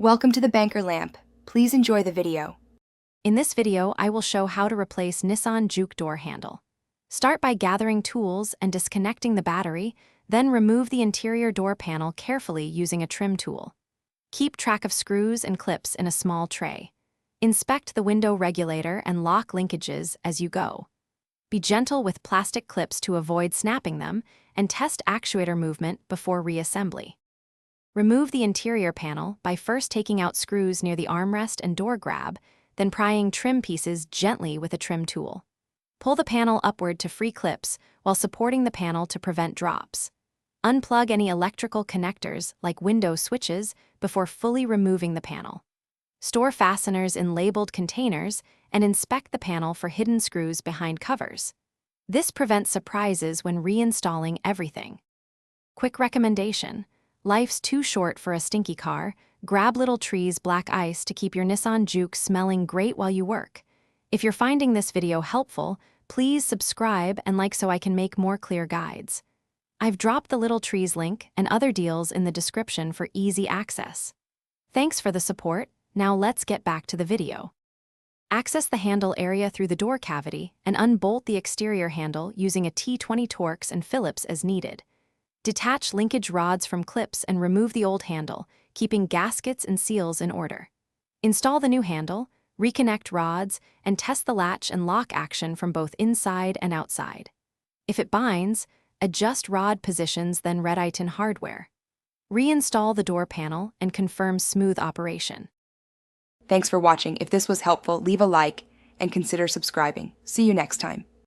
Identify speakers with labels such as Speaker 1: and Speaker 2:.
Speaker 1: Welcome to the Banker Lamp. Please enjoy the video.
Speaker 2: In this video, I will show how to replace Nissan Juke door handle. Start by gathering tools and disconnecting the battery, then remove the interior door panel carefully using a trim tool. Keep track of screws and clips in a small tray. Inspect the window regulator and lock linkages as you go. Be gentle with plastic clips to avoid snapping them, and test actuator movement before reassembly. Remove the interior panel by first taking out screws near the armrest and door grab, then prying trim pieces gently with a trim tool. Pull the panel upward to free clips while supporting the panel to prevent drops. Unplug any electrical connectors like window switches before fully removing the panel. Store fasteners in labeled containers and inspect the panel for hidden screws behind covers. This prevents surprises when reinstalling everything. Quick recommendation: life's too short for a stinky car. Grab Little Tree's black ice to keep your Nissan Juke smelling great while you work. If you're finding this video helpful, please subscribe and like so I can make more clear guides. I've dropped the Little Trees link and other deals in the description for easy access. Thanks for the support. Now let's get back to the video. Access the handle area through the door cavity and unbolt the exterior handle using a T20 Torx and Phillips as needed. Detach linkage rods from clips and remove the old handle, keeping gaskets and seals in order. Install the new handle, reconnect rods, and test the latch and lock action from both inside and outside. If it binds, adjust rod positions, then red-iron hardware. Reinstall the door panel and confirm smooth operation.
Speaker 1: Thanks for watching. If this was helpful, leave a like and consider subscribing. See you next time.